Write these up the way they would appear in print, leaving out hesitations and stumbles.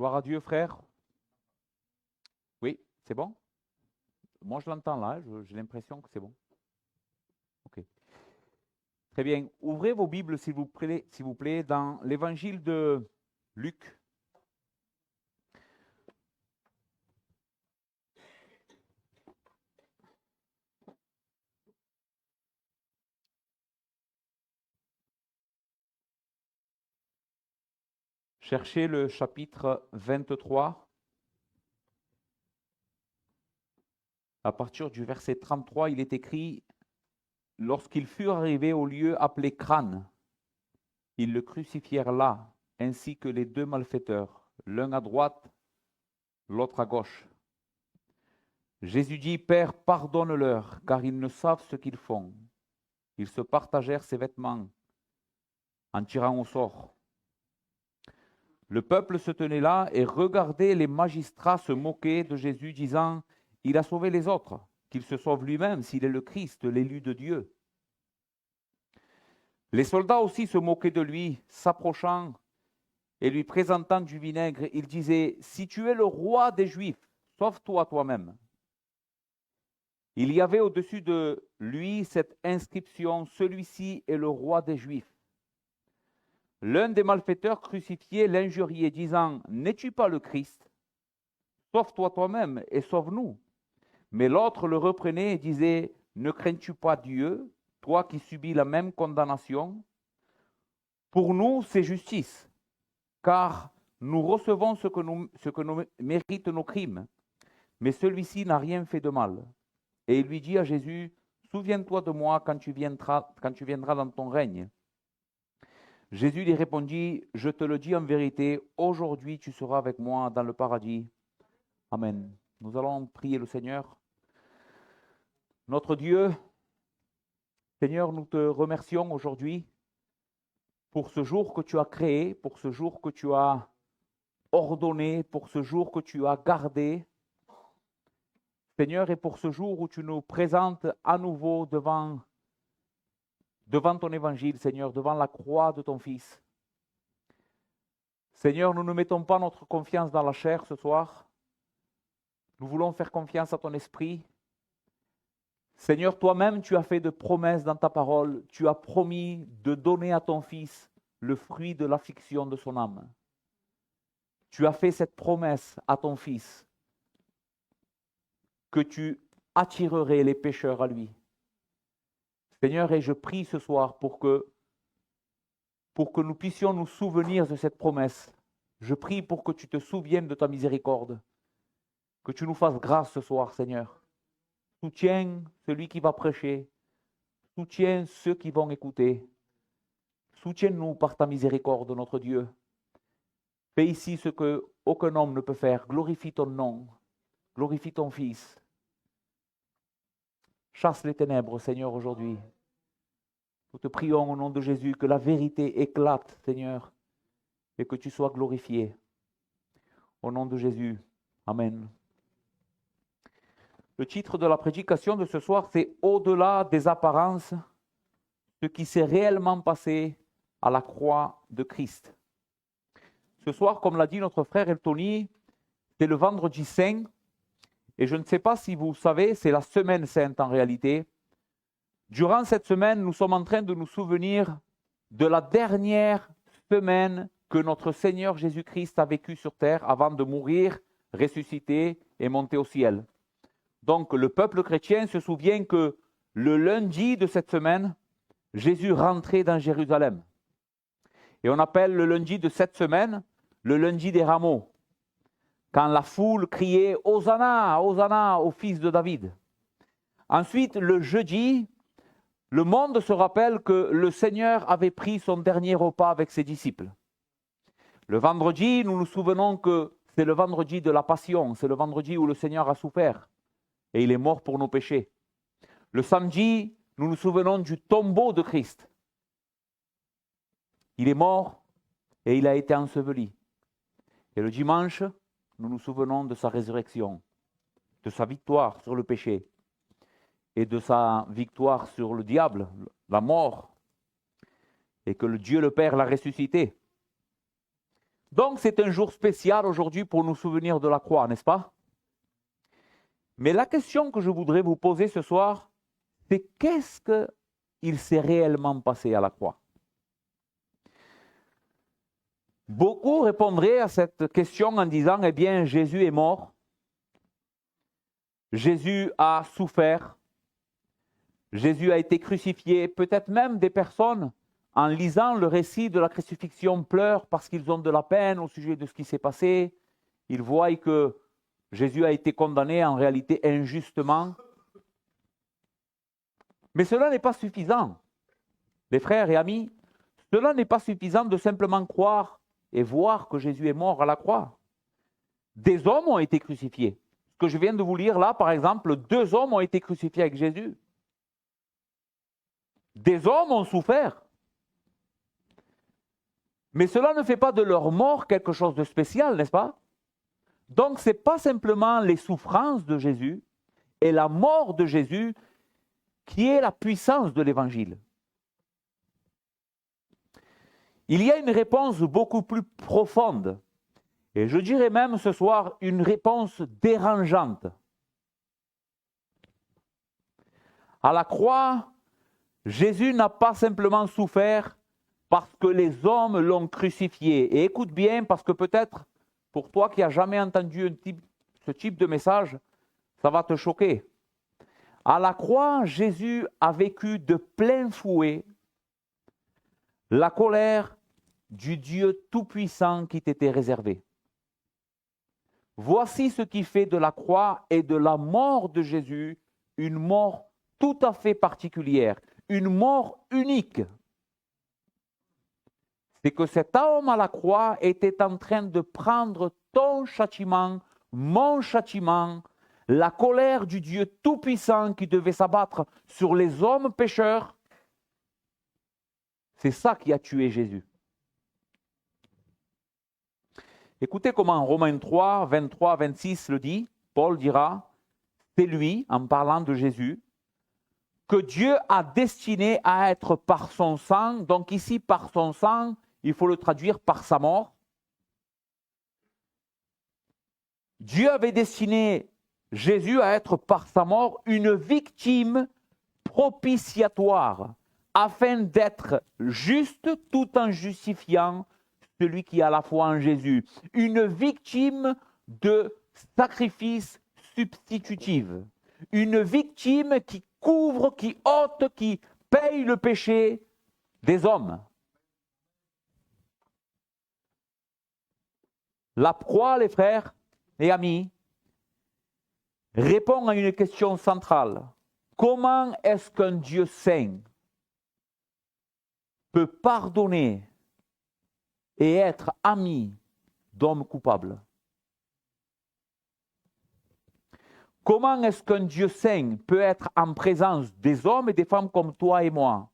Gloire à Dieu, frère. Oui, c'est bon? Moi, je l'entends là, j'ai l'impression que c'est bon. Ok. Très bien. Ouvrez vos Bibles, s'il vous plaît, dans l'évangile de Luc. Cherchez le chapitre 23. À partir du verset 33, il est écrit « Lorsqu'ils furent arrivés au lieu appelé Crâne, ils le crucifièrent là, ainsi que les deux malfaiteurs, l'un à droite, l'autre à gauche. Jésus dit, Père, pardonne-leur, car ils ne savent ce qu'ils font. Ils se partagèrent ses vêtements en tirant au sort. Le peuple se tenait là et regardait les magistrats se moquer de Jésus, disant, il a sauvé les autres, qu'il se sauve lui-même s'il est le Christ, l'élu de Dieu. Les soldats aussi se moquaient de lui, s'approchant et lui présentant du vinaigre, ils disaient, si tu es le roi des Juifs, sauve-toi toi-même. Il y avait au-dessus de lui cette inscription, celui-ci est le roi des Juifs. L'un des malfaiteurs crucifiés l'injuriait, disant, n'es-tu pas le Christ? Sauve-toi toi-même et sauve-nous. Mais l'autre le reprenait et disait, ne crains-tu pas Dieu, toi qui subis la même condamnation? Pour nous, c'est justice, car nous recevons ce que nous méritent nos crimes. Mais celui-ci n'a rien fait de mal. Et il lui dit à Jésus, souviens-toi de moi quand tu viendras dans ton règne. Jésus lui répondit, je te le dis en vérité, aujourd'hui tu seras avec moi dans le paradis. Amen. Nous allons prier le Seigneur. Notre Dieu, Seigneur, nous te remercions aujourd'hui pour ce jour que tu as créé, pour ce jour que tu as ordonné, pour ce jour que tu as gardé. Seigneur, et pour ce jour où tu nous présentes à nouveau devant ton évangile, Seigneur, devant la croix de ton Fils. Seigneur, nous ne mettons pas notre confiance dans la chair ce soir. Nous voulons faire confiance à ton esprit. Seigneur, toi-même, tu as fait de promesses dans ta parole. Tu as promis de donner à ton Fils le fruit de l'affliction de son âme. Tu as fait cette promesse à ton Fils que tu attirerais les pécheurs à lui. Seigneur, et je prie ce soir pour que nous puissions nous souvenir de cette promesse. Je prie pour que tu te souviennes de ta miséricorde, que tu nous fasses grâce ce soir, Seigneur. Soutiens celui qui va prêcher, soutiens ceux qui vont écouter. Soutiens-nous par ta miséricorde, notre Dieu. Fais ici ce que aucun homme ne peut faire. Glorifie ton nom, glorifie ton Fils. Chasse les ténèbres, Seigneur, aujourd'hui. Nous te prions au nom de Jésus que la vérité éclate, Seigneur, et que tu sois glorifié. Au nom de Jésus. Amen. Le titre de la prédication de ce soir, c'est « Au-delà des apparences, ce qui s'est réellement passé à la croix de Christ ». Ce soir, comme l'a dit notre frère Eltony, c'est le vendredi saint. Et je ne sais pas si vous savez, c'est la semaine sainte en réalité. Durant cette semaine, nous sommes en train de nous souvenir de la dernière semaine que notre Seigneur Jésus-Christ a vécu sur terre avant de mourir, ressusciter et monter au ciel. Donc le peuple chrétien se souvient que le lundi de cette semaine, Jésus rentrait dans Jérusalem. Et on appelle le lundi de cette semaine le lundi des rameaux, quand la foule criait « Hosanna, Hosanna au fils de David ». Ensuite, le jeudi, le monde se rappelle que le Seigneur avait pris son dernier repas avec ses disciples. Le vendredi, nous nous souvenons que c'est le vendredi de la Passion, c'est le vendredi où le Seigneur a souffert et il est mort pour nos péchés. Le samedi, nous nous souvenons du tombeau de Christ. Il est mort et il a été enseveli. Et le dimanche, nous nous souvenons de sa résurrection, de sa victoire sur le péché et de sa victoire sur le diable, la mort, et que le Dieu le Père l'a ressuscité. Donc c'est un jour spécial aujourd'hui pour nous souvenir de la croix, n'est-ce pas? Mais la question que je voudrais vous poser ce soir, c'est qu'est-ce qu'il s'est réellement passé à la croix? Beaucoup répondraient à cette question en disant, eh bien, Jésus est mort, Jésus a souffert, Jésus a été crucifié. Peut-être même des personnes, en lisant le récit de la crucifixion, pleurent parce qu'ils ont de la peine au sujet de ce qui s'est passé. Ils voient que Jésus a été condamné en réalité injustement. Mais cela n'est pas suffisant. Les frères et amis, cela n'est pas suffisant de simplement croire et voir que Jésus est mort à la croix. Des hommes ont été crucifiés. Ce que je viens de vous lire là, par exemple, 2 hommes ont été crucifiés avec Jésus. Des hommes ont souffert. Mais cela ne fait pas de leur mort quelque chose de spécial, n'est-ce pas? Donc, ce n'est pas simplement les souffrances de Jésus et la mort de Jésus qui est la puissance de l'Évangile. Il y a une réponse beaucoup plus profonde, et je dirais même ce soir une réponse dérangeante. À la croix, Jésus n'a pas simplement souffert parce que les hommes l'ont crucifié. Et écoute bien, parce que peut-être, pour toi qui n'as jamais entendu ce type de message, ça va te choquer. À la croix, Jésus a vécu de plein fouet la colère du Dieu Tout-Puissant qui t'était réservé. Voici ce qui fait de la croix et de la mort de Jésus une mort tout à fait particulière, une mort unique. C'est que cet homme à la croix était en train de prendre ton châtiment, mon châtiment, la colère du Dieu Tout-Puissant qui devait s'abattre sur les hommes pécheurs. C'est ça qui a tué Jésus. Écoutez comment Romains 3, 23, 26 le dit. Paul dira, c'est lui, en parlant de Jésus, que Dieu a destiné à être par son sang. Donc ici, par son sang, il faut le traduire par sa mort. Dieu avait destiné Jésus à être par sa mort une victime propitiatoire, afin d'être juste tout en justifiant celui qui a la foi en Jésus. Une victime de sacrifice substitutive. Une victime qui couvre, qui ôte, qui paye le péché des hommes. La croix, les frères et amis, répond à une question centrale. Comment est-ce qu'un Dieu saint peut pardonner et être ami d'hommes coupables? Comment est-ce qu'un Dieu saint peut être en présence des hommes et des femmes comme toi et moi?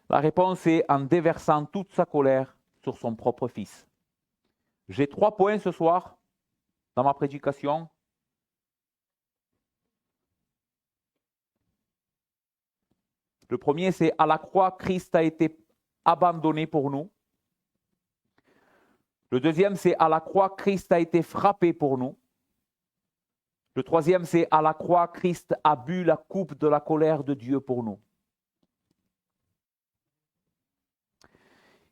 La réponse est en déversant toute sa colère sur son propre Fils. J'ai 3 points ce soir dans ma prédication. Le premier, c'est à la croix, Christ a été abandonné pour nous. Le deuxième, c'est à la croix, Christ a été frappé pour nous. Le troisième, c'est à la croix, Christ a bu la coupe de la colère de Dieu pour nous.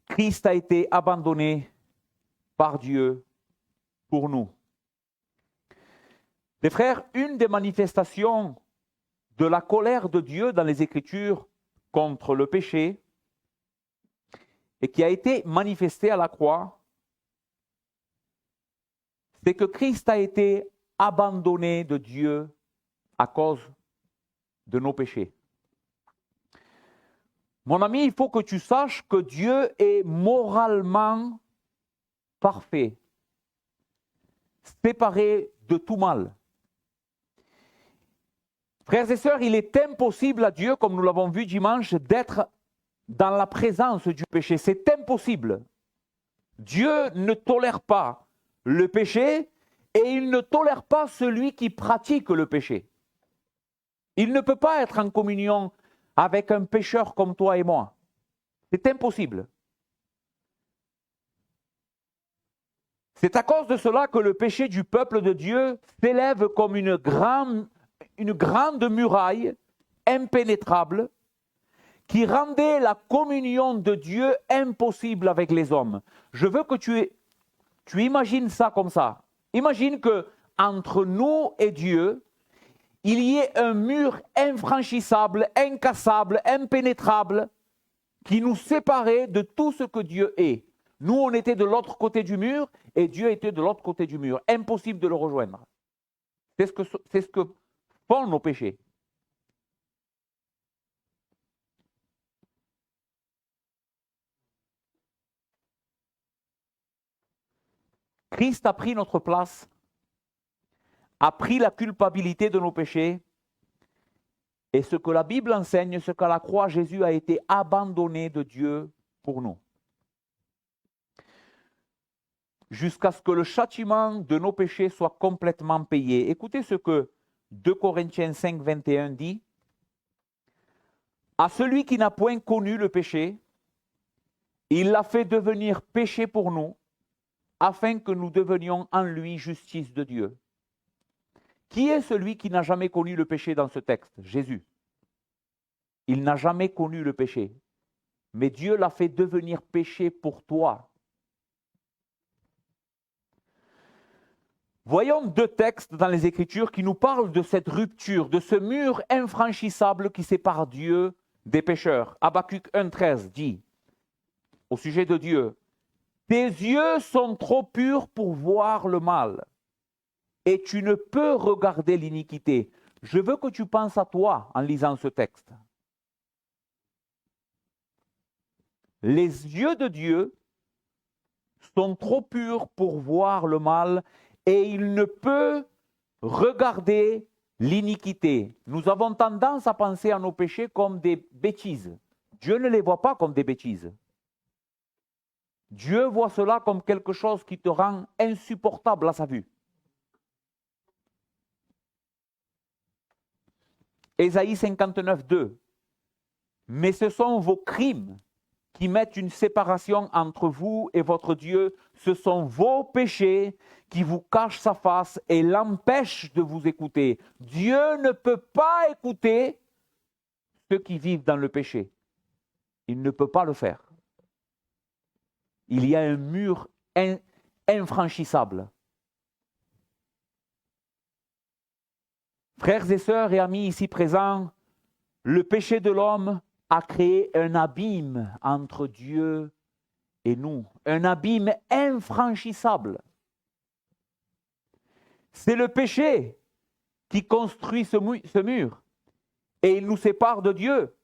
Christ a été abandonné par Dieu pour nous. Les frères, une des manifestations de la colère de Dieu dans les Écritures contre le péché et qui a été manifestée à la croix, c'est que Christ a été abandonné de Dieu à cause de nos péchés. Mon ami, il faut que tu saches que Dieu est moralement parfait, séparé de tout mal. Frères et sœurs, il est impossible à Dieu, comme nous l'avons vu dimanche, d'être dans la présence du péché. C'est impossible. Dieu ne tolère pas le péché et il ne tolère pas celui qui pratique le péché. Il ne peut pas être en communion avec un pécheur comme toi et moi. C'est impossible. C'est à cause de cela que le péché du peuple de Dieu s'élève comme une grande muraille impénétrable qui rendait la communion de Dieu impossible avec les hommes. Je veux que tu imagines ça comme ça. Imagine que entre nous et Dieu, il y ait un mur infranchissable, incassable, impénétrable, qui nous séparait de tout ce que Dieu est. Nous, on était de l'autre côté du mur et Dieu était de l'autre côté du mur. Impossible de le rejoindre. C'est ce que font nos péchés. Christ a pris notre place, a pris la culpabilité de nos péchés. Et ce que la Bible enseigne, ce qu'à la croix, Jésus a été abandonné de Dieu pour nous. Jusqu'à ce que le châtiment de nos péchés soit complètement payé. Écoutez ce que 2 Corinthiens 5, 21 dit. À celui qui n'a point connu le péché, il l'a fait devenir péché pour nous, afin que nous devenions en lui justice de Dieu. Qui est celui qui n'a jamais connu le péché dans ce texte? Jésus. Il n'a jamais connu le péché. Mais Dieu l'a fait devenir péché pour toi. Voyons deux textes dans les Écritures qui nous parlent de cette rupture, de ce mur infranchissable qui sépare Dieu des pécheurs. Habakkuk 1,13 dit, au sujet de Dieu, « Tes yeux sont trop purs pour voir le mal, et tu ne peux regarder l'iniquité. » Je veux que tu penses à toi en lisant ce texte. Les yeux de Dieu sont trop purs pour voir le mal, et il ne peut regarder l'iniquité. Nous avons tendance à penser à nos péchés comme des bêtises. Dieu ne les voit pas comme des bêtises. Dieu voit cela comme quelque chose qui te rend insupportable à sa vue. Ésaïe 59, 2. Mais ce sont vos crimes qui mettent une séparation entre vous et votre Dieu. Ce sont vos péchés qui vous cachent sa face et l'empêchent de vous écouter. Dieu ne peut pas écouter ceux qui vivent dans le péché. Il ne peut pas le faire. Il y a un mur infranchissable. Frères et sœurs et amis ici présents, le péché de l'homme a créé un abîme entre Dieu et nous, un abîme infranchissable. C'est le péché qui construit ce mur et il nous sépare de Dieu.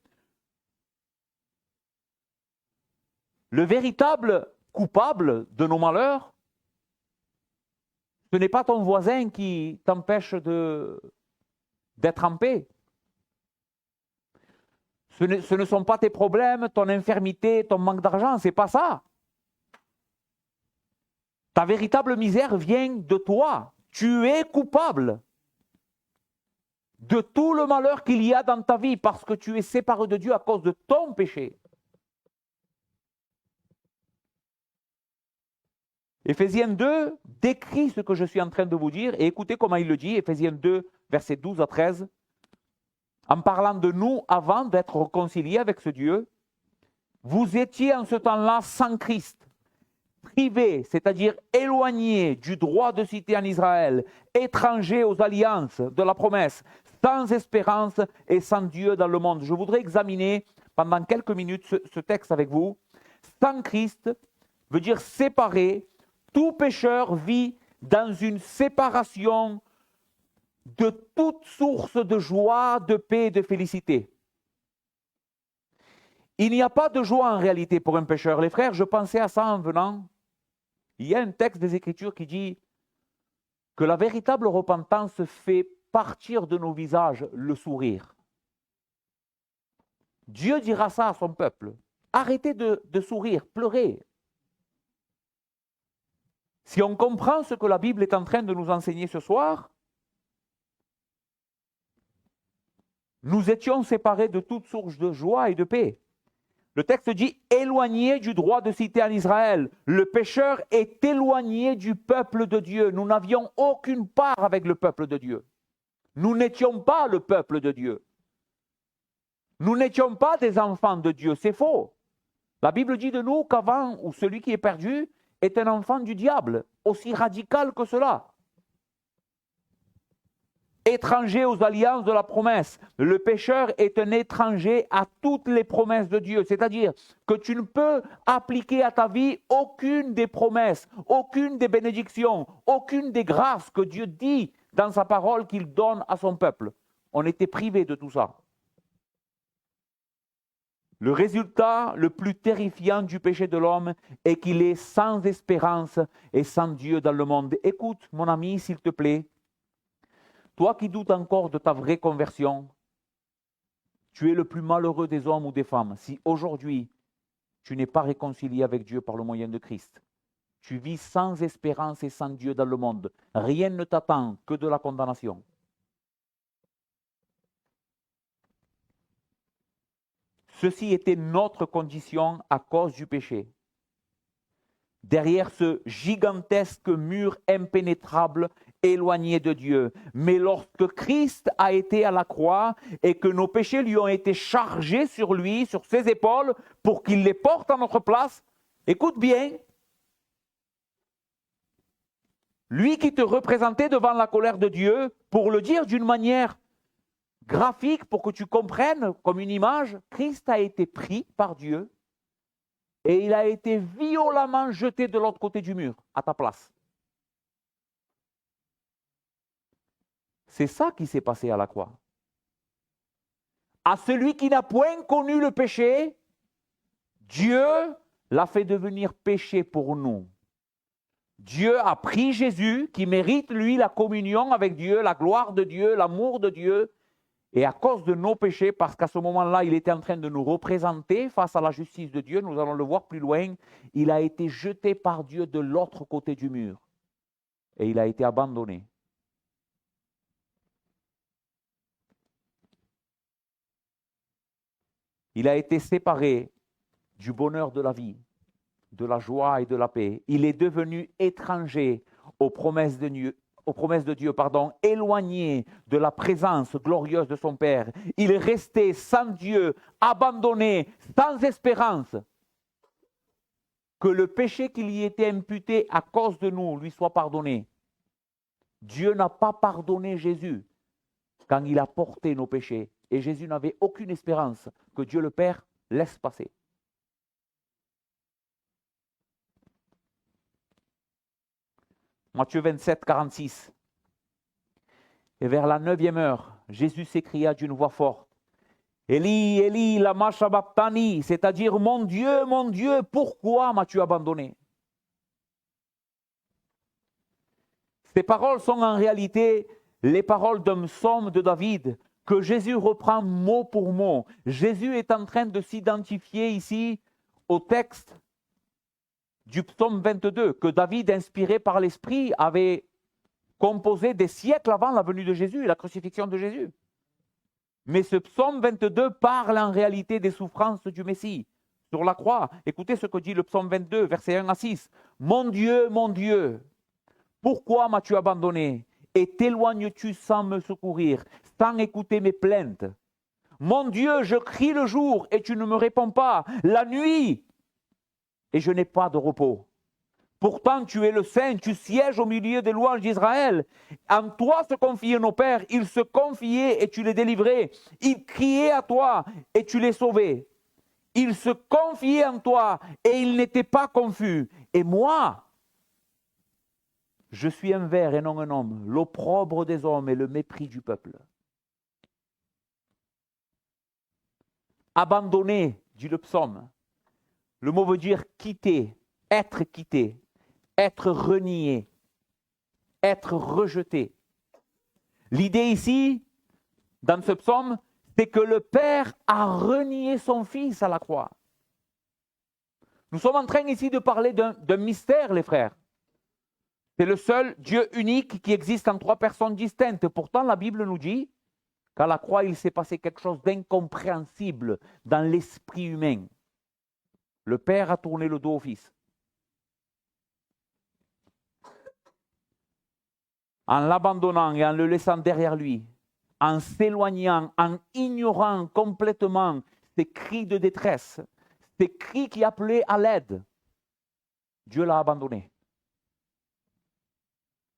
Le véritable coupable de nos malheurs, ce n'est pas ton voisin qui t'empêche d'être en paix. Ce ne sont pas tes problèmes, ton infirmité, ton manque d'argent, ce n'est pas ça. Ta véritable misère vient de toi. Tu es coupable de tout le malheur qu'il y a dans ta vie parce que tu es séparé de Dieu à cause de ton péché. Éphésiens 2 décrit ce que je suis en train de vous dire et écoutez comment il le dit, Éphésiens 2, versets 12 à 13. En parlant de nous avant d'être réconciliés avec ce Dieu, vous étiez en ce temps-là sans Christ, privés, c'est-à-dire éloignés du droit de cité en Israël, étrangers aux alliances de la promesse, sans espérance et sans Dieu dans le monde. Je voudrais examiner pendant quelques minutes ce texte avec vous. Sans Christ veut dire séparé. Tout pécheur vit dans une séparation de toute source de joie, de paix et de félicité. Il n'y a pas de joie en réalité pour un pécheur. Les frères, je pensais à ça en venant. Il y a un texte des Écritures qui dit que la véritable repentance fait partir de nos visages le sourire. Dieu dira ça à son peuple. Arrêtez de sourire, pleurez. Si on comprend ce que la Bible est en train de nous enseigner ce soir, nous étions séparés de toute source de joie et de paix. Le texte dit « éloigné du droit de cité en Israël ». Le pécheur est éloigné du peuple de Dieu. Nous n'avions aucune part avec le peuple de Dieu. Nous n'étions pas le peuple de Dieu. Nous n'étions pas des enfants de Dieu, c'est faux. La Bible dit de nous qu'avant, ou celui qui est perdu, est un enfant du diable, aussi radical que cela. Étranger aux alliances de la promesse. Le pécheur est un étranger à toutes les promesses de Dieu. C'est-à-dire que tu ne peux appliquer à ta vie aucune des promesses, aucune des bénédictions, aucune des grâces que Dieu dit dans sa parole qu'il donne à son peuple. On était privé de tout ça. Le résultat le plus terrifiant du péché de l'homme est qu'il est sans espérance et sans Dieu dans le monde. Écoute, mon ami, s'il te plaît, toi qui doutes encore de ta vraie conversion, tu es le plus malheureux des hommes ou des femmes si aujourd'hui tu n'es pas réconcilié avec Dieu par le moyen de Christ. Tu vis sans espérance et sans Dieu dans le monde. Rien ne t'attend que de la condamnation. Ceci était notre condition à cause du péché. Derrière ce gigantesque mur impénétrable, éloigné de Dieu. Mais lorsque Christ a été à la croix et que nos péchés lui ont été chargés sur lui, sur ses épaules, pour qu'il les porte à notre place, écoute bien, lui qui te représentait devant la colère de Dieu, pour le dire d'une manière graphique, pour que tu comprennes comme une image, Christ a été pris par Dieu et il a été violemment jeté de l'autre côté du mur, à ta place. C'est ça qui s'est passé à la croix. À celui qui n'a point connu le péché, Dieu l'a fait devenir péché pour nous. Dieu a pris Jésus, qui mérite lui la communion avec Dieu, la gloire de Dieu, l'amour de Dieu, et à cause de nos péchés, parce qu'à ce moment-là, il était en train de nous représenter face à la justice de Dieu, nous allons le voir plus loin, il a été jeté par Dieu de l'autre côté du mur. Et il a été abandonné. Il a été séparé du bonheur de la vie, de la joie et de la paix. Il est devenu étranger aux promesses de Dieu. Éloigné de la présence glorieuse de son Père. Il est resté sans Dieu, abandonné, sans espérance. Que le péché qui lui était imputé à cause de nous lui soit pardonné. Dieu n'a pas pardonné Jésus quand il a porté nos péchés. Et Jésus n'avait aucune espérance que Dieu le Père laisse passer. Matthieu 27, 46. Et vers la 9e heure, Jésus s'écria d'une voix forte, « Eli, Eli, lama sabachthani » c'est-à-dire « Mon Dieu, pourquoi m'as-tu abandonné » Ces paroles sont en réalité les paroles d'un psaume de David que Jésus reprend mot pour mot. Jésus est en train de s'identifier ici au texte du psaume 22, que David, inspiré par l'Esprit, avait composé des siècles avant la venue de Jésus et la crucifixion de Jésus. Mais ce psaume 22 parle en réalité des souffrances du Messie sur la croix. Écoutez ce que dit le psaume 22, versets 1 à 6. « Mon Dieu, pourquoi m'as-tu abandonné et t'éloignes-tu sans me secourir, sans écouter mes plaintes? Mon Dieu, je crie le jour et tu ne me réponds pas, la nuit et je n'ai pas de repos. Pourtant, tu es le Saint, tu sièges au milieu des louanges d'Israël. En toi se confiaient nos pères, ils se confiaient et tu les délivrais. Ils criaient à toi et tu les sauvais. Ils se confiaient en toi et ils n'étaient pas confus. Et moi, je suis un ver et non un homme, l'opprobre des hommes et le mépris du peuple. Abandonné, dit le psaume. Le mot veut dire quitter, être renié, être rejeté. L'idée ici, dans ce psaume, c'est que le Père a renié son Fils à la croix. Nous sommes en train ici de parler d'un mystère, les frères. C'est le seul Dieu unique qui existe en 3 personnes distinctes. Pourtant, la Bible nous dit qu'à la croix, il s'est passé quelque chose d'incompréhensible dans l'esprit humain. Le père a tourné le dos au fils. En l'abandonnant et en le laissant derrière lui, en s'éloignant, en ignorant complètement ses cris de détresse, ces cris qui appelaient à l'aide, Dieu l'a abandonné.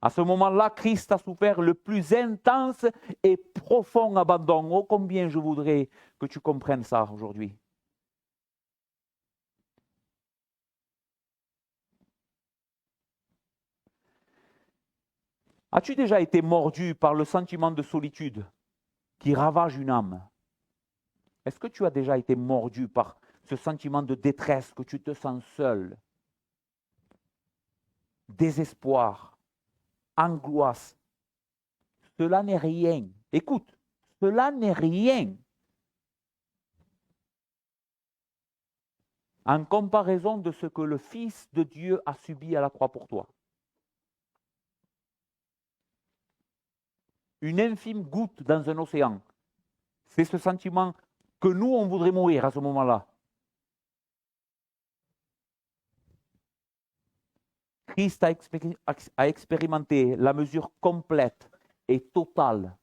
À ce moment-là, Christ a souffert le plus intense et profond abandon. Oh, combien je voudrais que tu comprennes ça aujourd'hui. As-tu déjà été mordu par le sentiment de solitude qui ravage une âme? Est-ce que tu as déjà été mordu par ce sentiment de détresse, que tu te sens seul, désespoir, angoisse? Cela n'est rien. Écoute, cela n'est rien en comparaison de ce que le Fils de Dieu a subi à la croix pour toi. Une infime goutte dans un océan. C'est ce sentiment que nous, on voudrait mourir à ce moment-là. Christ a expérimenté la mesure complète et totale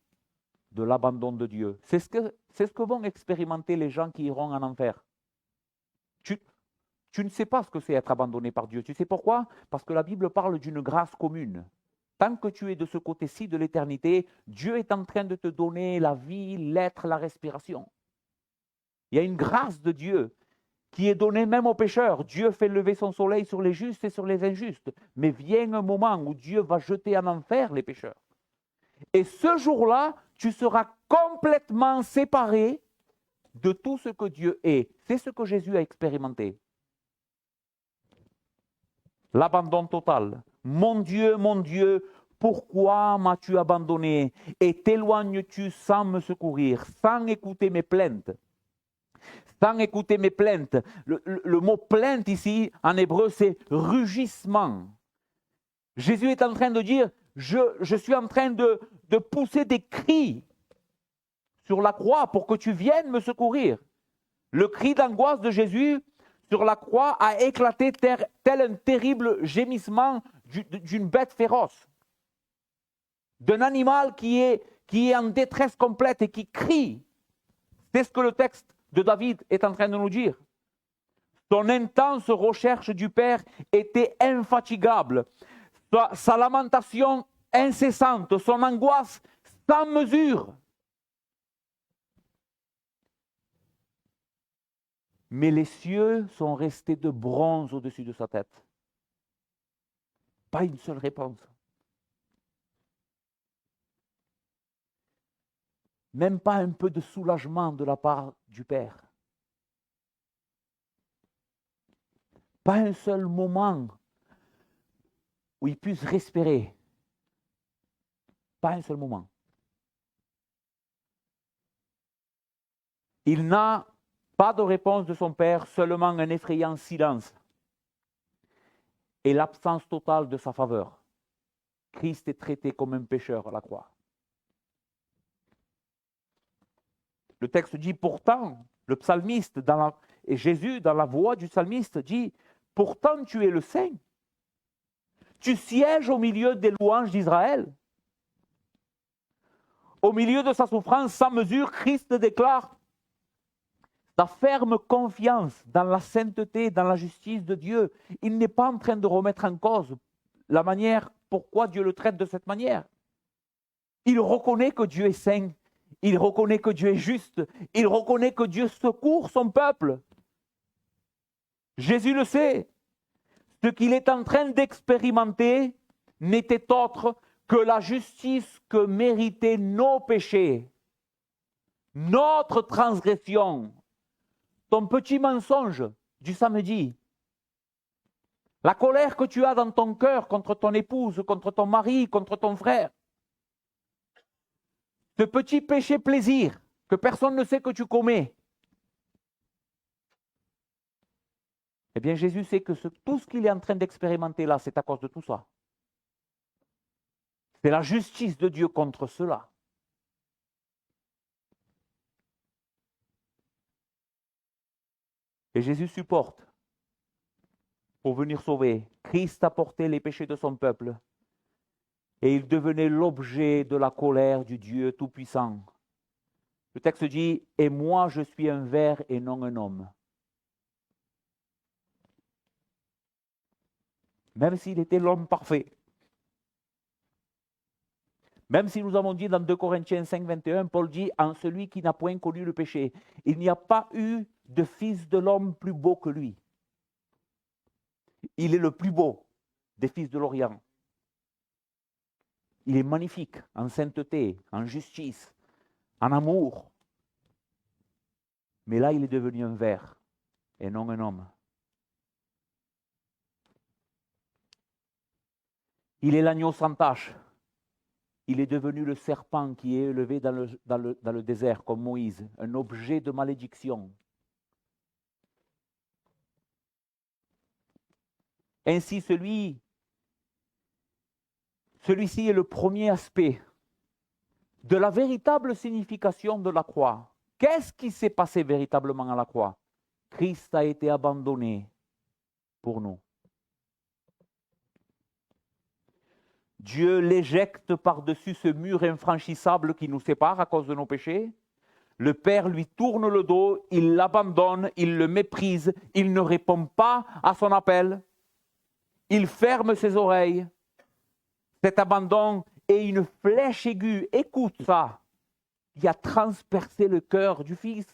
de l'abandon de Dieu. C'est ce que vont expérimenter les gens qui iront en enfer. Tu ne sais pas ce que c'est être abandonné par Dieu. Tu sais pourquoi? Parce que la Bible parle d'une grâce commune. Tant que tu es de ce côté-ci de l'éternité, Dieu est en train de te donner la vie, l'être, la respiration. Il y a une grâce de Dieu qui est donnée même aux pécheurs. Dieu fait lever son soleil sur les justes et sur les injustes. Mais vient un moment où Dieu va jeter en enfer les pécheurs. Et ce jour-là, tu seras complètement séparé de tout ce que Dieu est. C'est ce que Jésus a expérimenté. L'abandon total. Mon Dieu, pourquoi m'as-tu abandonné? Et t'éloignes-tu sans me secourir, sans écouter mes plaintes? Sans écouter mes plaintes. Le mot plainte ici, en hébreu, c'est rugissement. Jésus est en train de dire, je suis en train de pousser des cris sur la croix pour que tu viennes me secourir. Le cri d'angoisse de Jésus sur la croix a éclaté tel un terrible gémissement d'une bête féroce, d'un animal qui est en détresse complète et qui crie. C'est ce que le texte de David est en train de nous dire. Son intense recherche du Père était infatigable. Sa lamentation incessante, son angoisse sans mesure. Mais les cieux sont restés de bronze au-dessus de sa tête. Pas une seule réponse. Même pas un peu de soulagement de la part du Père. Pas un seul moment où il puisse respirer. Pas un seul moment. Il n'a pas de réponse de son Père, seulement un effrayant silence et l'absence totale de sa faveur. Christ est traité comme un pécheur à la croix. Le texte dit pourtant, le psalmiste et Jésus dans la voix du psalmiste dit, pourtant tu es le Saint. Tu sièges au milieu des louanges d'Israël. Au milieu de sa souffrance sans mesure, Christ déclare sa ferme confiance dans la sainteté, dans la justice de Dieu. Il n'est pas en train de remettre en cause la manière, pourquoi Dieu le traite de cette manière. Il reconnaît que Dieu est saint. Il reconnaît que Dieu est juste. Il reconnaît que Dieu secourt son peuple. Jésus le sait. Ce qu'il est en train d'expérimenter n'était autre que la justice que méritaient nos péchés, notre transgression. Ton petit mensonge du samedi, la colère que tu as dans ton cœur contre ton épouse, contre ton mari, contre ton frère, ce petit péché plaisir que personne ne sait que tu commets, eh bien Jésus sait que tout ce qu'il est en train d'expérimenter là, c'est à cause de tout ça. C'est la justice de Dieu contre cela. Et Jésus supporte pour venir sauver. Christ a porté les péchés de son peuple et il devenait l'objet de la colère du Dieu Tout-Puissant. Le texte dit « Et moi, je suis un ver et non un homme ». Même s'il était l'homme parfait. Même si nous avons dit dans 2 Corinthiens 5, 21, Paul dit « En celui qui n'a point connu le péché, il n'y a pas eu de fils de l'homme plus beau que lui. » Il est le plus beau des fils de l'Orient. Il est magnifique en sainteté, en justice, en amour. Mais là, il est devenu un ver et non un homme. Il est l'agneau sans tache. Il est devenu le serpent qui est élevé dans le désert, comme Moïse, un objet de malédiction. Ainsi, celui-ci est le premier aspect de la véritable signification de la croix. Qu'est-ce qui s'est passé véritablement à la croix? Christ a été abandonné pour nous. Dieu l'éjecte par-dessus ce mur infranchissable qui nous sépare à cause de nos péchés. Le Père lui tourne le dos, il l'abandonne, il le méprise, il ne répond pas à son appel. Il ferme ses oreilles. Cet abandon est une flèche aiguë, écoute ça, qui a transpercé le cœur du Fils.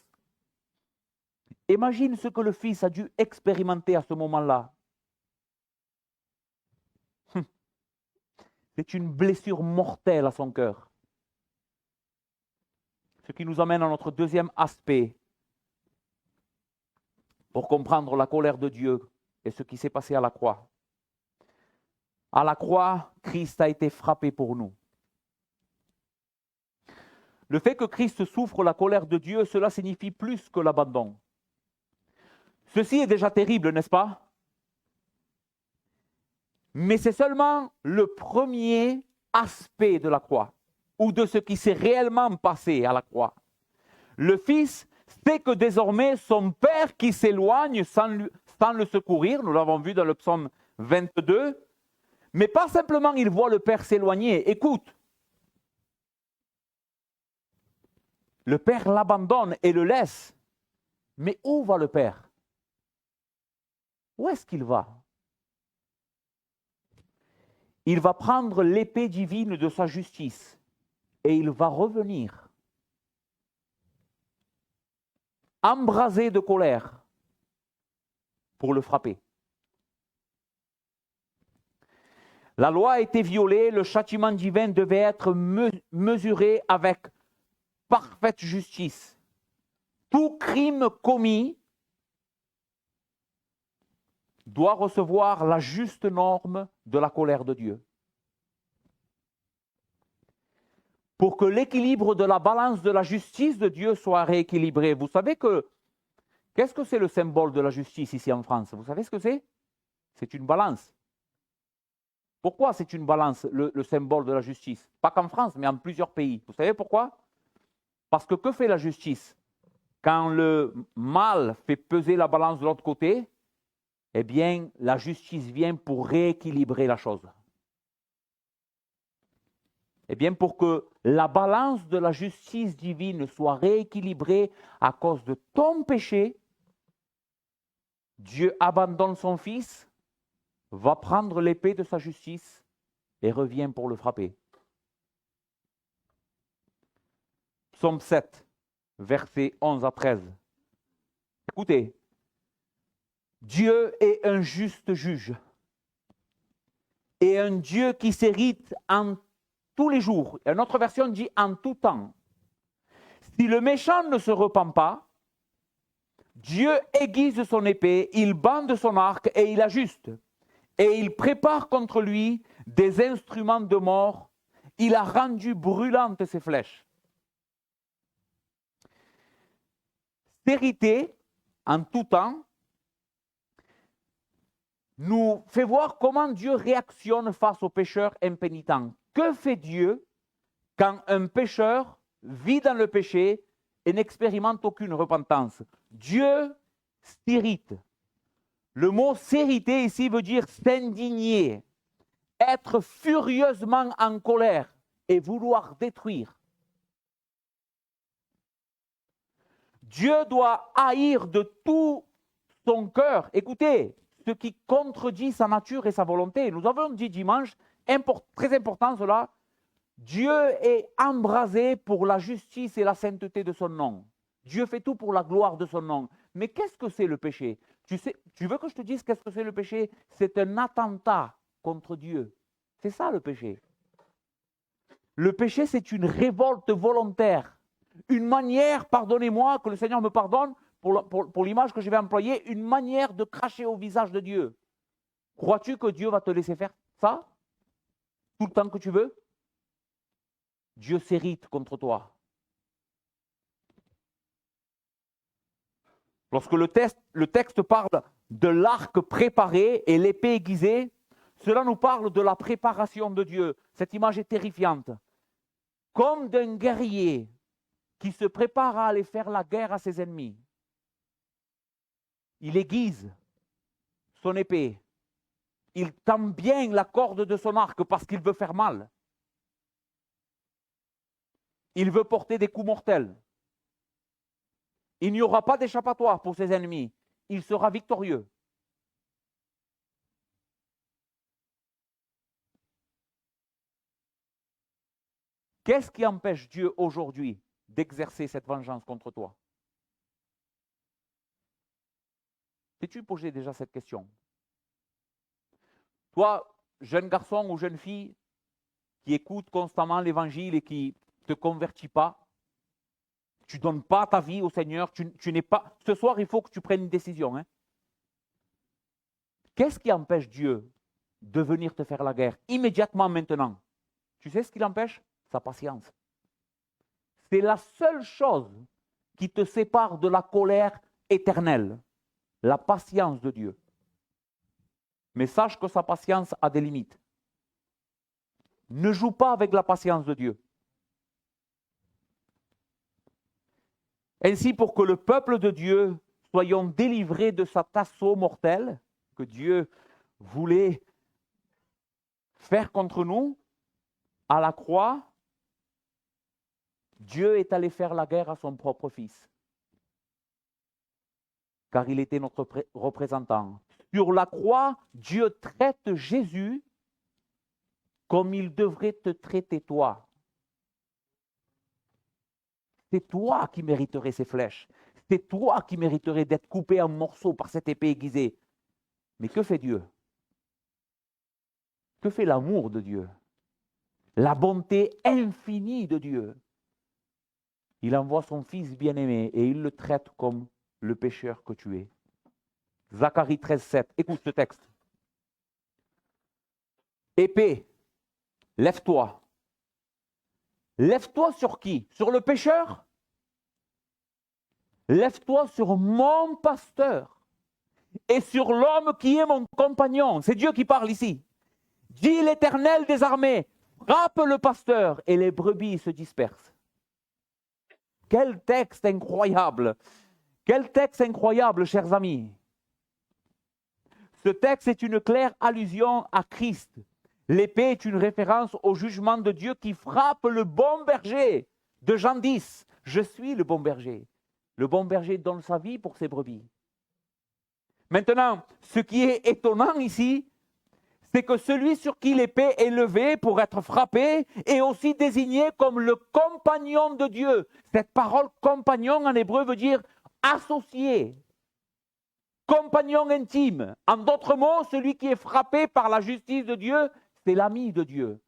Imagine ce que le Fils a dû expérimenter à ce moment-là. C'est une blessure mortelle à son cœur. Ce qui nous amène à notre deuxième aspect pour comprendre la colère de Dieu et ce qui s'est passé à la croix. À la croix, Christ a été frappé pour nous. Le fait que Christ souffre la colère de Dieu, cela signifie plus que l'abandon. Ceci est déjà terrible, n'est-ce pas? Mais c'est seulement le premier aspect de la croix, ou de ce qui s'est réellement passé à la croix. Le Fils sait que désormais son Père qui s'éloigne sans le secourir, nous l'avons vu dans le psaume 22, mais pas simplement il voit le Père s'éloigner, écoute. Le Père l'abandonne et le laisse. Mais où va le Père? Où est-ce qu'il va? Il va prendre l'épée divine de sa justice et il va revenir, embrasé de colère, pour le frapper. La loi a été violée, le châtiment divin devait être mesuré avec parfaite justice. Tout crime commis doit recevoir la juste norme de la colère de Dieu. Pour que l'équilibre de la balance de la justice de Dieu soit rééquilibré. Vous savez qu'est-ce que c'est le symbole de la justice ici en France? Vous savez ce que c'est? C'est une balance. Pourquoi c'est une balance, le symbole de la justice? Pas qu'en France, mais en plusieurs pays. Vous savez pourquoi? Parce que fait la justice? Quand le mal fait peser la balance de l'autre côté, eh bien, la justice vient pour rééquilibrer la chose. Eh bien, pour que la balance de la justice divine soit rééquilibrée à cause de ton péché, Dieu abandonne son Fils, va prendre l'épée de sa justice et revient pour le frapper. Psaume 7, versets 11 à 13. Écoutez, Dieu est un juste juge et un Dieu qui s'irrite en tous les jours. Une autre version dit en tout temps. Si le méchant ne se repent pas, Dieu aiguise son épée, il bande son arc et il ajuste. Et il prépare contre lui des instruments de mort. Il a rendu brûlantes ses flèches. S'irriter en tout temps nous fait voir comment Dieu réactionne face aux pécheurs impénitents. Que fait Dieu quand un pécheur vit dans le péché et n'expérimente aucune repentance? Dieu s'irrite. Le mot s'irriter ici veut dire s'indigner, être furieusement en colère et vouloir détruire. Dieu doit haïr de tout son cœur. Écoutez, ce qui contredit sa nature et sa volonté. Nous avons dit dimanche, très important cela, Dieu est embrasé pour la justice et la sainteté de son nom. Dieu fait tout pour la gloire de son nom. Mais qu'est-ce que c'est le péché? Tu veux que je te dise qu'est-ce que c'est le péché? C'est un attentat contre Dieu. C'est ça le péché. Le péché, c'est une révolte volontaire. Une manière, pardonnez-moi, que le Seigneur me pardonne pour l'image que je vais employer, une manière de cracher au visage de Dieu. Crois-tu que Dieu va te laisser faire ça tout le temps que tu veux? Dieu s'irrite contre toi. Lorsque le texte parle de l'arc préparé et l'épée aiguisée, cela nous parle de la préparation de Dieu. Cette image est terrifiante. Comme d'un guerrier qui se prépare à aller faire la guerre à ses ennemis. Il aiguise son épée. Il tend bien la corde de son arc parce qu'il veut faire mal. Il veut porter des coups mortels. Il n'y aura pas d'échappatoire pour ses ennemis. Il sera victorieux. Qu'est-ce qui empêche Dieu aujourd'hui d'exercer cette vengeance contre toi? T'es-tu posé déjà cette question? Toi, jeune garçon ou jeune fille qui écoute constamment l'évangile et qui ne te convertis pas, tu ne donnes pas ta vie au Seigneur, tu n'es pas... Ce soir, il faut que tu prennes une décision. Hein? Qu'est-ce qui empêche Dieu de venir te faire la guerre immédiatement maintenant? Tu sais ce qui l'empêche? Sa patience. C'est la seule chose qui te sépare de la colère éternelle. La patience de Dieu. Mais sache que sa patience a des limites. Ne joue pas avec la patience de Dieu. Ainsi, pour que le peuple de Dieu soyons délivrés de cet assaut mortel que Dieu voulait faire contre nous, à la croix, Dieu est allé faire la guerre à son propre Fils. Car il était notre représentant. Sur la croix, Dieu traite Jésus comme il devrait te traiter toi. C'est toi qui mériterais ces flèches. C'est toi qui mériterais d'être coupé en morceaux par cette épée aiguisée. Mais que fait Dieu? Que fait l'amour de Dieu? La bonté infinie de Dieu. Il envoie son Fils bien-aimé et il le traite comme le pécheur que tu es. Zacharie 13, 7. Écoute ce texte. Épée, lève-toi. Lève-toi sur qui? Sur le pécheur? Lève-toi sur mon pasteur et sur l'homme qui est mon compagnon. C'est Dieu qui parle ici. Dit l'Éternel des armées, frappe le pasteur et les brebis se dispersent. Quel texte incroyable! Quel texte incroyable, chers amis! Ce texte est une claire allusion à Christ. L'épée est une référence au jugement de Dieu qui frappe le bon berger de Jean 10. Je suis le bon berger. Le bon berger donne sa vie pour ses brebis. Maintenant, ce qui est étonnant ici, c'est que celui sur qui l'épée est levée pour être frappé est aussi désigné comme le compagnon de Dieu. Cette parole compagnon en hébreu veut dire associé, compagnon intime. En d'autres mots, celui qui est frappé par la justice de Dieu, c'est l'ami de Dieu,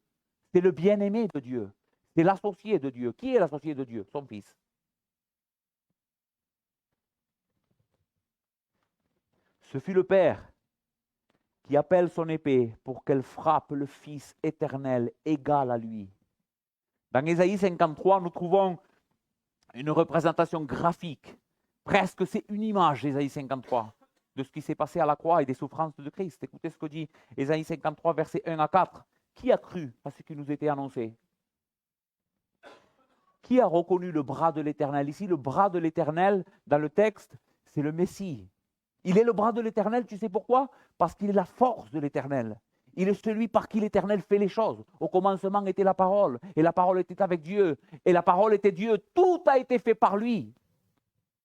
c'est le bien-aimé de Dieu, c'est l'associé de Dieu. Qui est l'associé de Dieu? Son Fils. Ce fut le Père qui appelle son épée pour qu'elle frappe le Fils éternel égal à lui. Dans Ésaïe 53, nous trouvons une représentation graphique. Presque c'est une image, Ésaïe 53, de ce qui s'est passé à la croix et des souffrances de Christ. Écoutez ce que dit Ésaïe 53, versets 1 à 4. Qui a cru à ce qui nous était annoncé? Qui a reconnu le bras de l'Éternel? Ici, le bras de l'Éternel, dans le texte, c'est le Messie. Il est le bras de l'Éternel, tu sais pourquoi? Parce qu'il est la force de l'Éternel. Il est celui par qui l'Éternel fait les choses. Au commencement était la parole, et la parole était avec Dieu, et la parole était Dieu. Tout a été fait par lui.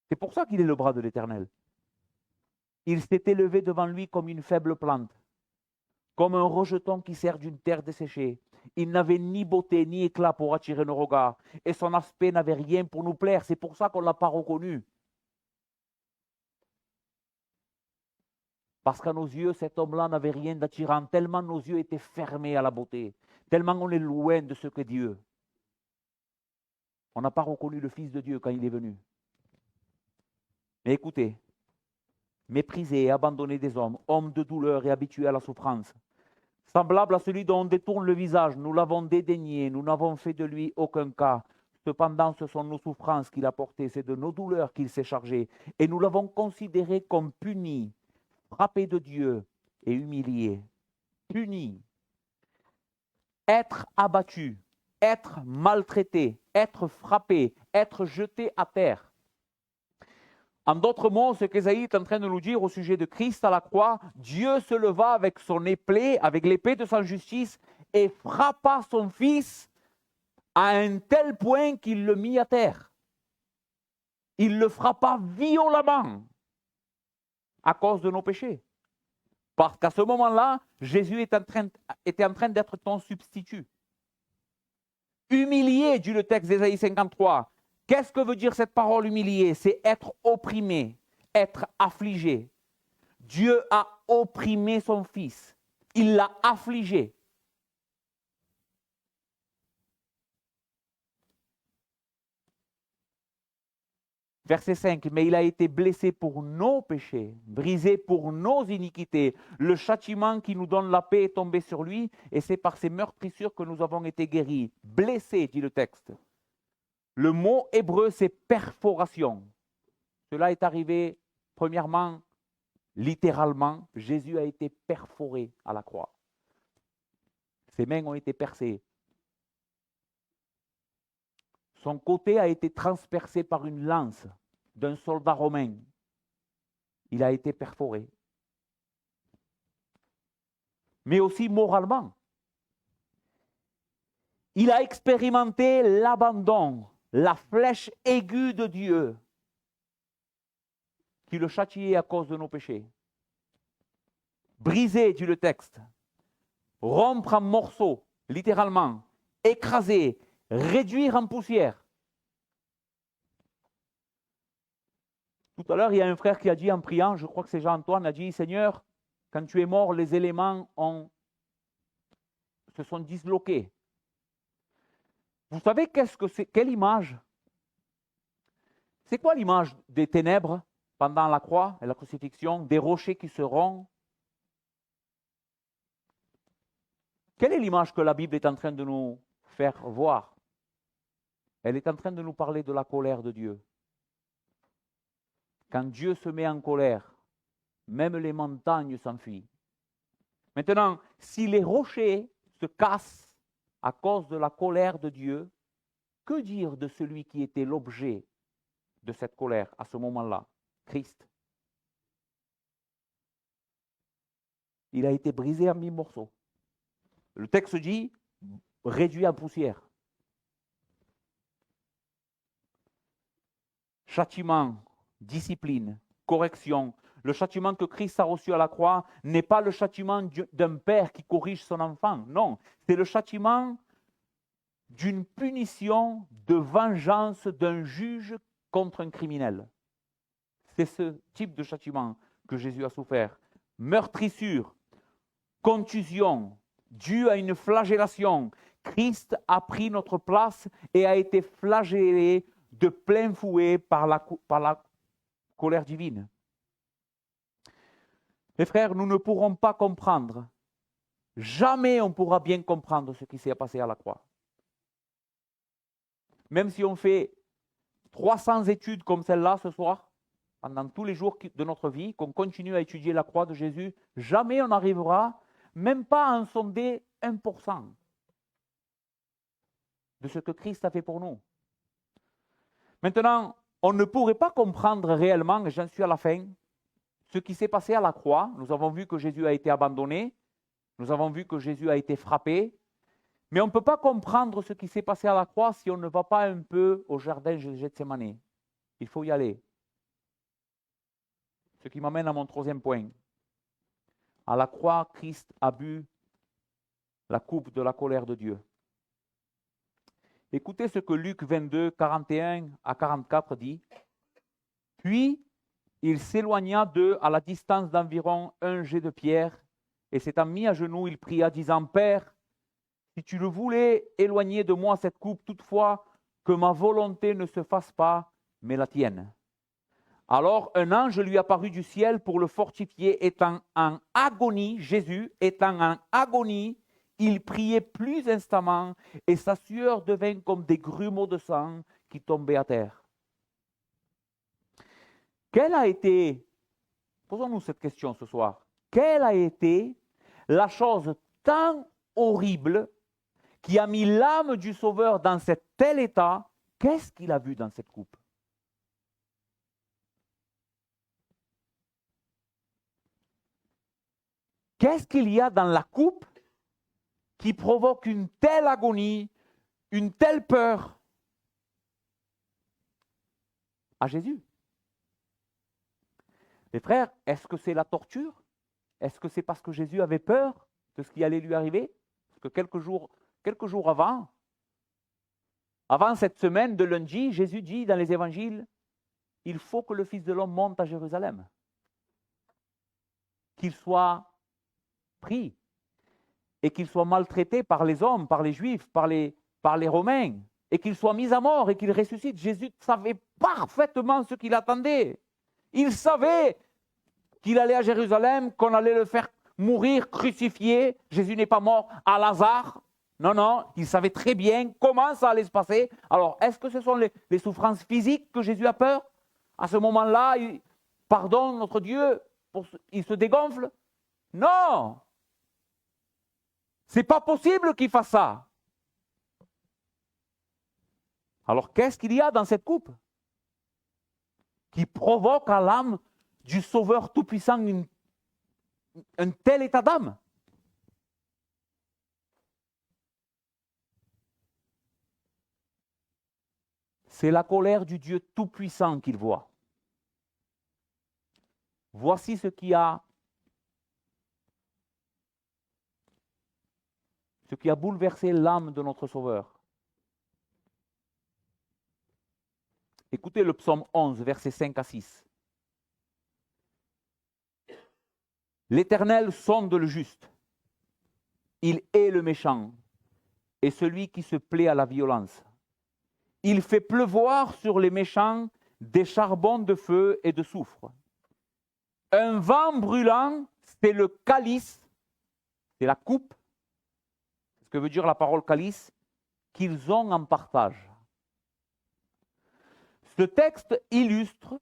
C'est pour ça qu'il est le bras de l'Éternel. Il s'est élevé devant lui comme une faible plante, comme un rejeton qui sert d'une terre desséchée. Il n'avait ni beauté ni éclat pour attirer nos regards, et son aspect n'avait rien pour nous plaire. C'est pour ça qu'on ne l'a pas reconnu. Parce qu'à nos yeux, cet homme-là n'avait rien d'attirant, tellement nos yeux étaient fermés à la beauté, tellement on est loin de ce que Dieu. On n'a pas reconnu le Fils de Dieu quand il est venu. Mais écoutez, méprisé et abandonné des hommes, homme de douleur et habitué à la souffrance, semblable à celui dont on détourne le visage, nous l'avons dédaigné, nous n'avons fait de lui aucun cas. Cependant, ce sont nos souffrances qu'il a portées, c'est de nos douleurs qu'il s'est chargé, et nous l'avons considéré comme puni, frappé de Dieu et humilié. Puni, être abattu, être maltraité, être frappé, être jeté à terre. En d'autres mots, ce qu'Ésaïe est en train de nous dire au sujet de Christ à la croix, Dieu se leva avec son épée, avec l'épée de sa justice, et frappa son Fils à un tel point qu'il le mit à terre. Il le frappa violemment à cause de nos péchés. Parce qu'à ce moment-là, Jésus était en train d'être ton substitut. Humilié, dit le texte d'Ésaïe 53. Qu'est-ce que veut dire cette parole humilié? C'est être opprimé, être affligé. Dieu a opprimé son Fils. Il l'a affligé. Verset 5, mais il a été blessé pour nos péchés, brisé pour nos iniquités. Le châtiment qui nous donne la paix est tombé sur lui, et c'est par ses meurtrissures que nous avons été guéris. Blessé, dit le texte. Le mot hébreu, c'est perforation. Cela est arrivé, premièrement, littéralement. Jésus a été perforé à la croix. Ses mains ont été percées. Son côté a été transpercé par une lance d'un soldat romain. Il a été perforé. Mais aussi moralement. Il a expérimenté l'abandon, la flèche aiguë de Dieu qui le châtiait à cause de nos péchés. Brisé, dit le texte. Rompre en morceaux, littéralement. Écraser, réduire en poussière. Tout à l'heure, il y a un frère qui a dit en priant, je crois que c'est Jean-Antoine, a dit, Seigneur, quand tu es mort, les éléments se sont disloqués. Vous savez qu'est-ce que c'est? Quelle image? C'est quoi l'image des ténèbres pendant la croix et la crucifixion, des rochers qui se rompent? Quelle est l'image que la Bible est en train de nous faire voir? Elle est en train de nous parler de la colère de Dieu. Quand Dieu se met en colère, même les montagnes s'enfuient. Maintenant, si les rochers se cassent à cause de la colère de Dieu, que dire de celui qui était l'objet de cette colère à ce moment-là? Christ. Il a été brisé en 1000 morceaux. Le texte dit réduit en poussière. Châtiment, discipline, correction. Le châtiment que Christ a reçu à la croix n'est pas le châtiment d'un père qui corrige son enfant. Non, c'est le châtiment d'une punition, de vengeance d'un juge contre un criminel. C'est ce type de châtiment que Jésus a souffert. Meurtrissure, contusion, due à une flagellation. Christ a pris notre place et a été flagellé de plein fouet par la colère divine. Mes frères, nous ne pourrons pas comprendre. Jamais on pourra bien comprendre ce qui s'est passé à la croix. Même si on fait 300 études comme celle-là ce soir, pendant tous les jours de notre vie, qu'on continue à étudier la croix de Jésus, jamais on n'arrivera même pas à en sonder 1% de ce que Christ a fait pour nous. Maintenant, on ne pourrait pas comprendre réellement, et j'en suis à la fin, ce qui s'est passé à la croix. Nous avons vu que Jésus a été abandonné. Nous avons vu que Jésus a été frappé. Mais on ne peut pas comprendre ce qui s'est passé à la croix si on ne va pas un peu au jardin de Gethsémani. Il faut y aller. Ce qui m'amène à mon troisième point. À la croix, Christ a bu la coupe de la colère de Dieu. Écoutez ce que Luc 22, 41 à 44 dit. Puis, il s'éloigna d'eux à la distance d'environ un jet de pierre, et s'étant mis à genoux, il pria, disant, Père, si tu le voulais, éloigner de moi cette coupe, toutefois, que ma volonté ne se fasse pas, mais la tienne. Alors un ange lui apparut du ciel pour le fortifier, étant en agonie, Jésus étant en agonie, il priait plus instamment, et sa sueur devint comme des grumeaux de sang qui tombaient à terre. Quelle a été, posons-nous cette question ce soir, quelle a été la chose tant horrible qui a mis l'âme du Sauveur dans cet tel état? Qu'est-ce qu'il a vu dans cette coupe? Qu'est-ce qu'il y a dans la coupe qui provoque une telle agonie, une telle peur à Jésus? Les frères, est-ce que c'est la torture? Est-ce que c'est parce que Jésus avait peur de ce qui allait lui arriver? Parce que quelques jours avant cette semaine de lundi, Jésus dit dans les évangiles, il faut que le Fils de l'homme monte à Jérusalem, qu'il soit pris et qu'il soit maltraité par les hommes, par les Juifs, par les Romains, et qu'il soit mis à mort et qu'il ressuscite. Jésus savait parfaitement ce qu'il attendait. Il savait qu'il allait à Jérusalem, qu'on allait le faire mourir, crucifié. Jésus n'est pas mort à Lazare. Non, non, il savait très bien comment ça allait se passer. Alors, est-ce que ce sont les souffrances physiques que Jésus a peur? À ce moment-là, pardon, notre Dieu, il se dégonfle? Non! C'est pas possible qu'il fasse ça. Alors, qu'est-ce qu'il y a dans cette coupe qui provoque à l'âme du Sauveur Tout-Puissant un tel état d'âme? C'est la colère du Dieu Tout-Puissant qu'il voit. Voici ce qui a bouleversé l'âme de notre Sauveur. Écoutez le psaume 11, versets 5 à 6. L'Éternel sonde le juste. Il hait le méchant et celui qui se plaît à la violence. Il fait pleuvoir sur les méchants des charbons de feu et de soufre. Un vent brûlant, c'est le calice, c'est la coupe, c'est ce que veut dire la parole calice, qu'ils ont en partage. Ce texte illustre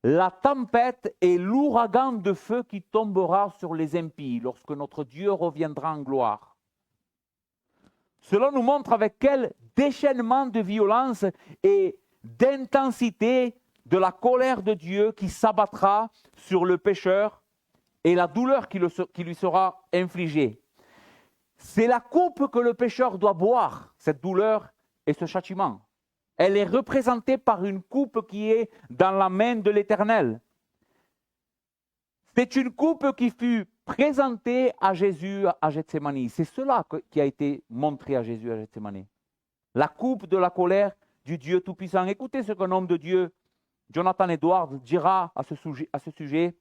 la tempête et l'ouragan de feu qui tombera sur les impies lorsque notre Dieu reviendra en gloire. Cela nous montre avec quel déchaînement de violence et d'intensité de la colère de Dieu qui s'abattra sur le pécheur et la douleur qui lui sera infligée. C'est la coupe que le pécheur doit boire, cette douleur et ce châtiment. Elle est représentée par une coupe qui est dans la main de l'Éternel. C'est une coupe qui fut présentée à Jésus à Gethsémani. C'est cela qui a été montré à Jésus à Gethsémani. La coupe de la colère du Dieu Tout-Puissant. Écoutez ce qu'un homme de Dieu, Jonathan Edwards, dira à ce sujet.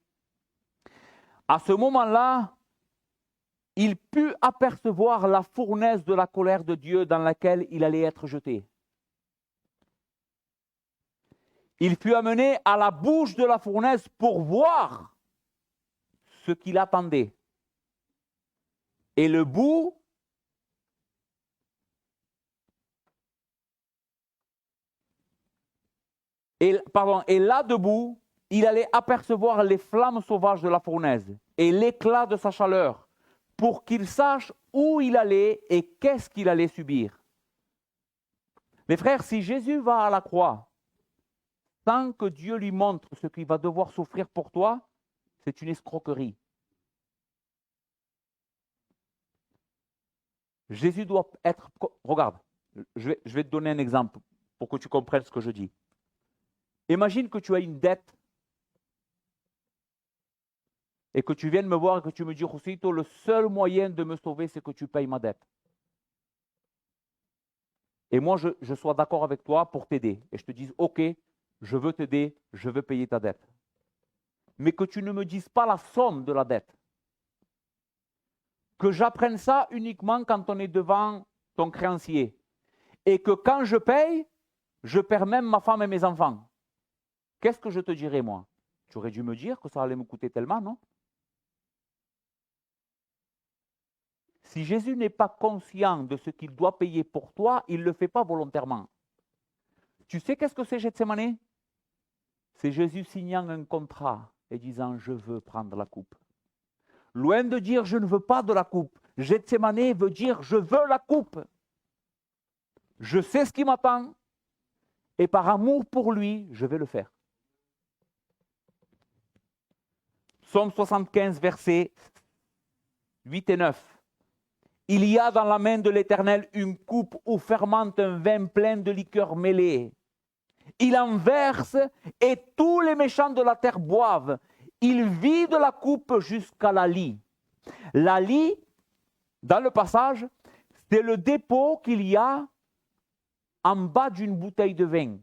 À ce moment-là, il put apercevoir la fournaise de la colère de Dieu dans laquelle il allait être jeté. Il fut amené à la bouche de la fournaise pour voir ce qu'il attendait. Et le bout et là debout, il allait apercevoir les flammes sauvages de la fournaise et l'éclat de sa chaleur pour qu'il sache où il allait et qu'est-ce qu'il allait subir. Mes frères, si Jésus va à la croix sans que Dieu lui montre ce qu'il va devoir souffrir pour toi, C'est une escroquerie. Jésus doit être... Regarde, je vais te donner un exemple pour que tu comprennes ce que je dis. Imagine que tu as une dette et que tu viennes me voir et que tu me dis, Josito, le seul moyen de me sauver, c'est que tu payes ma dette. Et moi, je sois d'accord avec toi pour t'aider. Et je te dis, ok, je veux t'aider, je veux payer ta dette. Mais que tu ne me dises pas la somme de la dette. Que j'apprenne ça uniquement quand on est devant ton créancier. Et que quand je paye, je perds même ma femme et mes enfants. Qu'est-ce que je te dirais, moi? Tu aurais dû me dire que ça allait me coûter tellement, non? Si Jésus n'est pas conscient de ce qu'il doit payer pour toi, il ne le fait pas volontairement. Tu sais qu'est-ce que c'est Gethsémané? C'est Jésus signant un contrat et disant « je veux prendre la coupe ». Loin de dire « je ne veux pas de la coupe », Gethsémané veut dire « je veux la coupe ». Je sais ce qui m'attend et par amour pour lui, je vais le faire. Psaume 75, versets 8 et 9. Il y a dans la main de l'Éternel une coupe où fermente un vin plein de liqueur mêlée. Il en verse et tous les méchants de la terre boivent. Il vide la coupe jusqu'à la lie. La lie, dans le passage, c'est le dépôt qu'il y a en bas d'une bouteille de vin.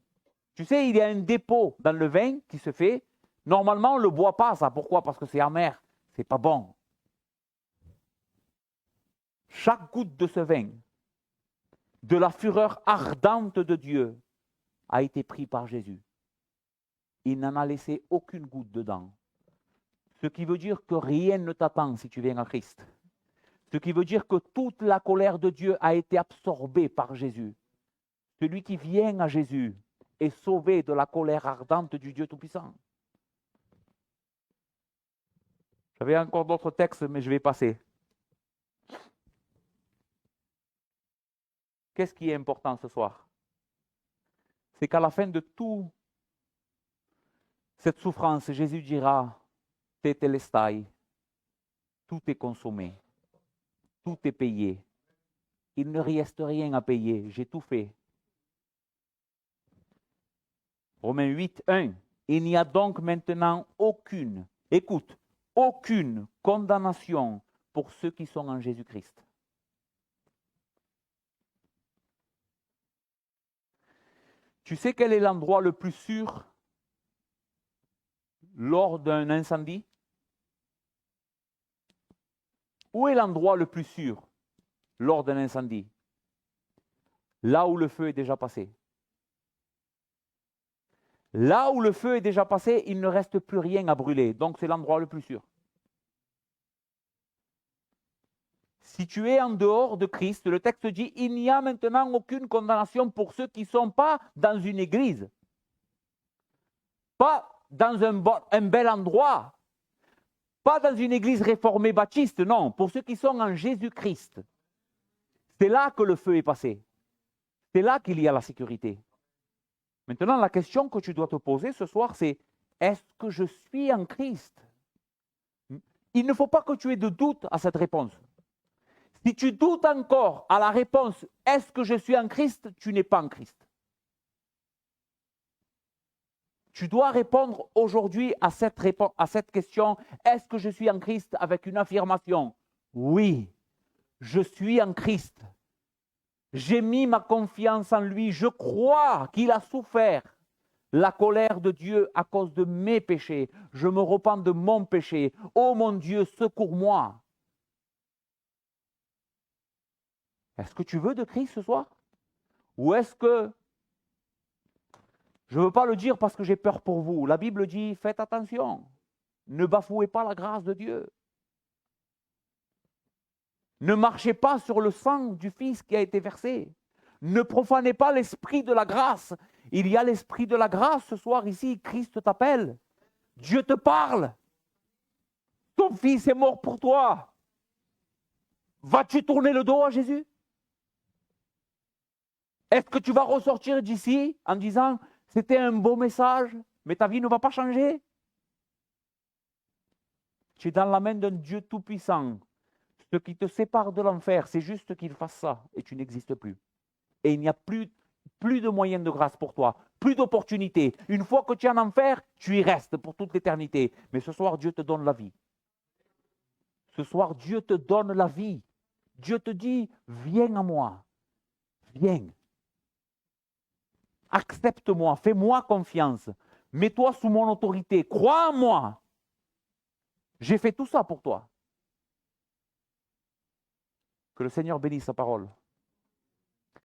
Tu sais, il y a un dépôt dans le vin qui se fait. Normalement, on ne le boit pas, ça. Pourquoi? Parce que c'est amer, c'est pas bon. Chaque goutte de ce vin, de la fureur ardente de Dieu, a été pris par Jésus. Il n'en a laissé aucune goutte dedans. Ce qui veut dire que rien ne t'attend si tu viens à Christ. Ce qui veut dire que toute la colère de Dieu a été absorbée par Jésus. Celui qui vient à Jésus est sauvé de la colère ardente du Dieu Tout-Puissant. J'avais encore d'autres textes, mais je vais passer. Qu'est-ce qui est important ce soir? C'est qu'à la fin de toute cette souffrance, Jésus dira, Tetelestai, tout est consommé, tout est payé. Il ne reste rien à payer, j'ai tout fait. Romains 8, 1. Il n'y a donc maintenant aucune, écoute, aucune condamnation pour ceux qui sont en Jésus-Christ. Tu sais quel est l'endroit le plus sûr lors d'un incendie? Où est l'endroit le plus sûr lors d'un incendie? Là où le feu est déjà passé. Là où le feu est déjà passé, il ne reste plus rien à brûler. Donc c'est l'endroit le plus sûr. Si tu es en dehors de Christ, le texte dit, il n'y a maintenant aucune condamnation pour ceux qui ne sont pas dans une église. Pas dans un bel endroit. Pas dans une église réformée baptiste, non. Pour ceux qui sont en Jésus-Christ. C'est là que le feu est passé. C'est là qu'il y a la sécurité. Maintenant, la question que tu dois te poser ce soir, c'est, est-ce que je suis en Christ? Il ne faut pas que tu aies de doute à cette réponse. Si tu doutes encore à la réponse « Est-ce que je suis en Christ ?» tu n'es pas en Christ. Tu dois répondre aujourd'hui à cette question « Est-ce que je suis en Christ ?» avec une affirmation « Oui, je suis en Christ. J'ai mis ma confiance en lui. Je crois qu'il a souffert la colère de Dieu à cause de mes péchés. Je me repens de mon péché. Oh mon Dieu, secours-moi. » Est-ce que tu veux de Christ ce soir? Ou est-ce que... Je ne veux pas le dire parce que j'ai peur pour vous. La Bible dit, faites attention. Ne bafouez pas la grâce de Dieu. Ne marchez pas sur le sang du Fils qui a été versé. Ne profanez pas l'esprit de la grâce. Il y a l'esprit de la grâce ce soir ici. Christ t'appelle. Dieu te parle. Ton Fils est mort pour toi. Vas-tu tourner le dos à Jésus? Est-ce que tu vas ressortir d'ici en disant « C'était un beau message, mais ta vie ne va pas changer » Tu es dans la main d'un Dieu tout-puissant. Ce qui te sépare de l'enfer, c'est juste qu'il fasse ça et tu n'existes plus. Et il n'y a plus de moyens de grâce pour toi, plus d'opportunités. Une fois que tu es en enfer, tu y restes pour toute l'éternité. Mais ce soir, Dieu te donne la vie. Ce soir, Dieu te donne la vie. Dieu te dit, viens à moi. Viens. Accepte-moi, fais-moi confiance. Mets-toi sous mon autorité. Crois en moi. J'ai fait tout ça pour toi. Que le Seigneur bénisse sa parole.